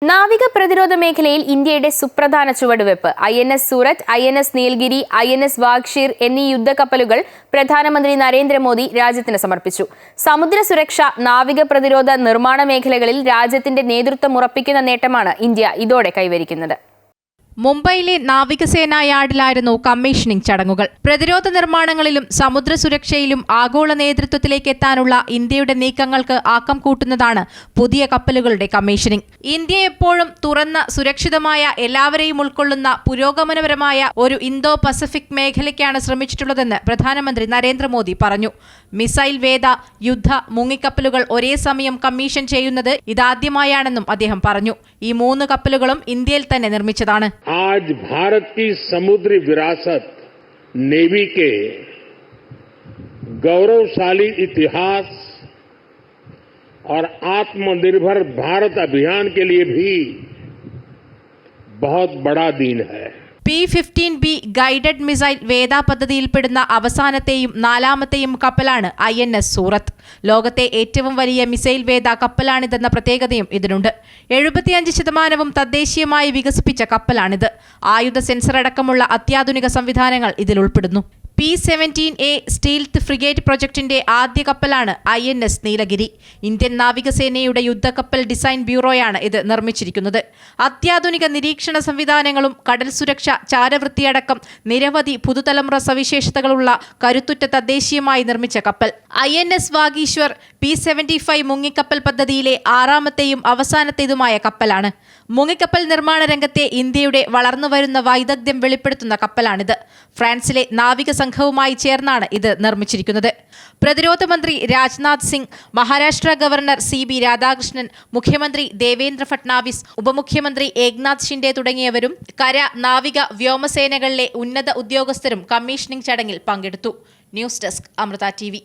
നാവിക പ്രതിരോധ മേഖലയിൽ ഇന്ത്യയുടെ സുപ്രധാന ചുവടുവെപ്പ്. INS Surat, INS Nilgiri, INS Vagsheer എന്നീ യുദ്ധക്കപ്പലുകൾ പ്രധാനമന്ത്രി നരേന്ദ്രമോദി രാജ്യത്തിന് സമർപ്പിച്ചു. സമുദ്ര സുരക്ഷ, നാവിക പ്രതിരോധ നിർമ്മാണ മേഖലകളിൽ രാജ്യത്തിന്റെ നേതൃത്വം ഉറപ്പിക്കുന്ന നേട്ടമാണ് ഇന്ത്യ ഇതോടെ കൈവരിക്കുന്നത്. മുംബൈയിലെ നാവികസേനാ യാർഡിലായിരുന്നു കമ്മീഷനിംഗ് ചടങ്ങുകൾ. പ്രതിരോധ നിർമ്മാണങ്ങളിലും സമുദ്ര സുരക്ഷയിലും ആഗോള നേതൃത്വത്തിലേക്ക് എത്താനുള്ള ഇന്ത്യയുടെ നീക്കങ്ങൾക്ക് ആക്കം കൂട്ടുന്നതാണ് പുതിയ കപ്പലുകളുടെ കമ്മീഷനിംഗ്. ഇന്ത്യ എപ്പോഴും തുറന്ന, സുരക്ഷിതമായ, എല്ലാവരെയും ഉൾക്കൊള്ളുന്ന പുരോഗമനപരമായ ഒരു ഇന്തോ പസഫിക് മേഖലയ്ക്കാണ് ശ്രമിച്ചിട്ടുള്ളതെന്ന് പ്രധാനമന്ത്രി നരേന്ദ്രമോദി പറഞ്ഞു. മിസൈൽ വേദ, യുദ്ധ, മുങ്ങിക്കപ്പലുകൾ ഒരേ സമയം കമ്മീഷൻ ചെയ്യുന്നത് ഇതാദ്യമായാണെന്നും അദ്ദേഹം പറഞ്ഞു. ഈ 3 കപ്പലുകളും ഇന്ത്യയിൽ തന്നെ നിർമ്മിച്ചതാണ്. आज भारत की समुद्री विरासत, नेवी के गौरवशाली इतिहास और आत्मनिर्भर भारत अभियान के लिए भी बहुत बड़ा दिन है. P-15B ഗൈഡഡ് മിസൈൽ വേദ പദ്ധതിയിൽപ്പെടുന്ന അവസാനത്തെയും 4ാമത്തെയും കപ്പലാണ് INS സൂറത്ത്. ലോകത്തെ ഏറ്റവും വലിയ മിസൈൽ വേദ കപ്പലാണിതെന്ന പ്രത്യേകതയും ഇതിനുണ്ട്. 75% തദ്ദേശീയമായി വികസിപ്പിച്ച കപ്പലാണിത്. ആയുധ സെൻസർ അടക്കമുള്ള അത്യാധുനിക സംവിധാനങ്ങൾ ഇതിൽ ഉൾപ്പെടുന്നു. P-17A സ്റ്റീൽത്ത് ഫ്രിഗേറ്റ് പ്രൊജക്ടിന്റെ ആദ്യ കപ്പലാണ് INS നീലഗിരി. ഇന്ത്യൻ നാവികസേനയുടെ യുദ്ധക്കപ്പൽ ഡിസൈൻ ബ്യൂറോയാണ് ഇത് നിർമ്മിച്ചിരിക്കുന്നത്. അത്യാധുനിക നിരീക്ഷണ സംവിധാനങ്ങളും കടൽ സുരക്ഷ, ചാരവൃത്തിയടക്കം നിരവധി പുതുതലമുറ സവിശേഷതകളുള്ള കരുത്തുറ്റ തദ്ദേശീയമായി നിർമ്മിച്ച കപ്പൽ. INS വാഗീശ്വർ P-75 മുങ്ങിക്കപ്പൽ പദ്ധതിയിലെ 6ാമത്തെയും അവസാനത്തേതുമായ കപ്പലാണ്. മുങ്ങിക്കപ്പൽ നിർമ്മാണ രംഗത്തെ ഇന്ത്യയുടെ വളർന്നുവരുന്ന വൈദഗ്ധ്യം വെളിപ്പെടുത്തുന്ന കപ്പലാണിത്. ഫ്രാൻസിലെ നാവിക സംഘവുമായി ചേർന്നാണ് ഇത് നിർമ്മിച്ചിരിക്കുന്നത്. പ്രതിരോധ മന്ത്രി രാജ്നാഥ് സിംഗ്, മഹാരാഷ്ട്ര ഗവർണർ CB രാധാകൃഷ്ണൻ, മുഖ്യമന്ത്രി ദേവേന്ദ്ര ഫട്നാവിസ്, ഉപമുഖ്യമന്ത്രി ഏക്നാഥ് ഷിൻഡെ തുടങ്ങിയവരും കര, നാവിക, വ്യോമസേനകളിലെ ഉന്നത ഉദ്യോഗസ്ഥരും കമ്മീഷനിംഗ് ചടങ്ങിൽ പങ്കെടുത്തു. News desk, Amrita TV.